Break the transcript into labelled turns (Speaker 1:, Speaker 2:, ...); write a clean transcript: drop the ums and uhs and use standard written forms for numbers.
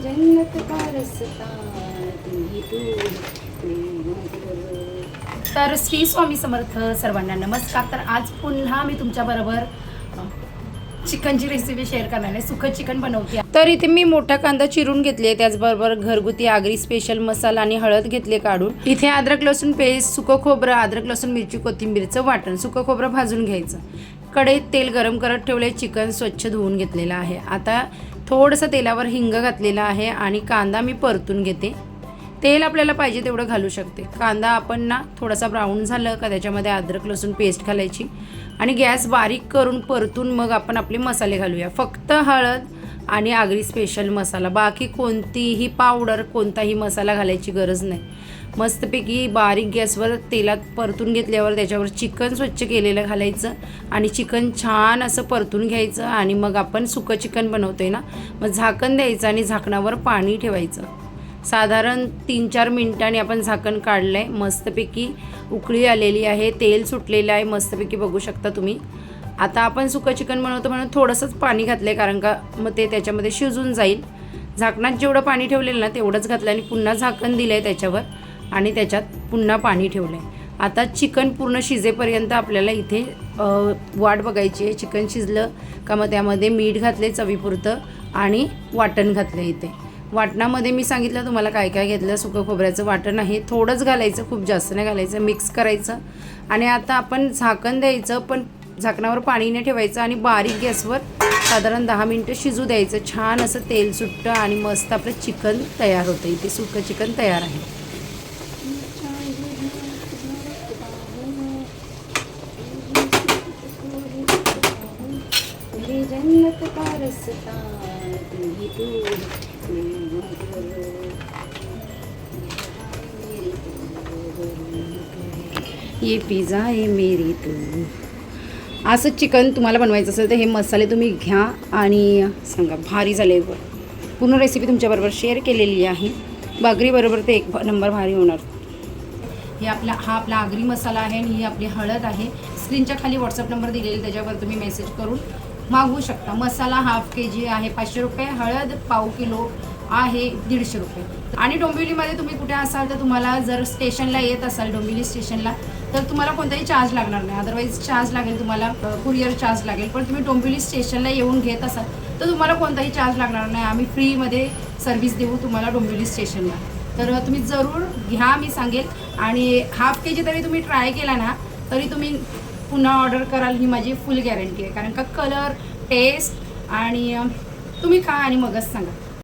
Speaker 1: जन्नत का रस्ता तुम्ही तर श्री स्वामी समर्थ सर्वांना नमस्कार. तर आज पुन्हा मी तुमच्याबरोबर चिकनची रेसिपी शेअर करणार आहे. सुकं चिकन बनवते. तर इथे मी मोठा कांदा चिरून घेतले, त्याचबरोबर घरगुती आगरी स्पेशल मसाला आणि हळद घेतले काढून. इथे अद्रक लसूण पेस्ट, सुकं खोबरं, अद्रक लसूण मिरची कोथिंबीरचं वाटण, सुकं खोबरं भाजून घ्यायचं. कढईत तेल गरम करत ठेवले, चिकन स्वच्छ धुवून घेतलेलं आहे. आता थोडंसं तेलावर हिंग घातलेला आहे आणि कांदा मी परतून घेते. तेल आपल्याला पाहिजे तेवढं घालू शकते. कांदा आपण ना थोडासा ब्राऊन झालं का त्याच्यामध्ये अद्रक लसूण पेस्ट घालायची आणि गॅस बारीक करून परतून मग आपण आपले मसाले घालूया. फक्त हळद आणि आगरी स्पेशल मसाला, बाकी कोणतीही पावडर कोणताही मसाला घालायची गरज नाही. मस्तपैकी बारीक गॅसवर तेलात परतून घेतल्यावर त्याच्यावर चिकन स्वच्छ केलेलं घालायचं आणि चिकन छान असं परतून घ्यायचं आणि मग आपण सुकं चिकन बनवतोय ना, मग झाकण द्यायचं आणि झाकणावर पाणी ठेवायचं. साधारण 3-4 मिनिटांनी आपण झाकण काढलं आहे. मस्तपैकी उकळी आलेली आहे, तेल सुटलेलं आहे मस्तपैकी, बघू शकता तुम्ही. आता आपण सुकं चिकन बनवतो म्हणून थोडंसंच पाणी घातलं आहे, कारण का मग ते त्याच्यामध्ये शिजून जाईल. झाकणात जेवढं पाणी ठेवलेलं ना तेवढंच घातलं आणि पुन्हा झाकण दिलं आहे त्याच्यावर आणि त्याच्यात पुन्हा पाणी ठेवलं आहे. आता चिकन पूर्ण शिजेपर्यंत आपल्याला इथे वाट बघायची आहे. चिकन शिजलं का मग त्यामध्ये मीठ घातले चवीपुरतं आणि वाटण घातलं. इथे वाटणामध्ये मी सांगितलं तुम्हाला काय काय घेतलं. सुकं खोबऱ्याचं वाटण आहे, थोडंच घालायचं, खूप जास्त नाही घालायचं. मिक्स करायचं आणि आता आपण झाकण द्यायचं, पण झाकणावर पाणी नाही ठेवायचं आणि बारीक गॅसवर साधारण 10 मिनटं शिजू द्यायचं. छान असं तेल सुटतं आणि मस्त आपलं चिकन तयार होतं. इथे सुकं चिकन तयार आहे. जन्नत का रस्ता तुम्ही ये पिझ्झा आहे मेरी तू. असं चिकन तुम्हाला बनवायचं असेल तर हे मसाले तुम्ही घ्या आणि सांगा. भारी झाले. पूर्ण रेसिपी तुमच्याबरोबर शेअर केलेली आहे. बागरीबरोबर ते एक नंबर भारी होणार. हे हा आपला आगरी मसाला आहे आणि ही आपली हळद आहे. स्क्रीनच्या खाली व्हॉट्सअप नंबर दिलेला, त्याच्यावर तुम्ही मेसेज करून मागवू शकता. मसाला हाफ KG आहे 500 रुपये, हळद पाव किलो आहे 150 रुपये. आणि डोंबिवलीमध्ये तुम्ही कुठे असाल तर तुम्हाला जर स्टेशनला येत असाल, डोंबिवली स्टेशनला, तर तुम्हाला कोणताही चार्ज लागणार नाही. अदरवाईज चार्ज लागेल तुम्हाला, कुरिअर चार्ज लागेल. पण तुम्ही डोंबिवली स्टेशनला येऊन घेत असाल तर तुम्हाला कोणताही चार्ज लागणार नाही. आम्ही फ्रीमध्ये सर्व्हिस देऊ तुम्हाला डोंबिवली स्टेशनला. तर तुम्ही जरूर घ्या, मी सांगेल. आणि हाफ KG तरी तुम्ही ट्राय केला ना तरी तुम्ही पुन्हा ऑर्डर कराल, ही माझी फुल गॅरंटी आहे. कारण का कलर, टेस्ट आणि तुम्ही खा आणि मगच सांगा.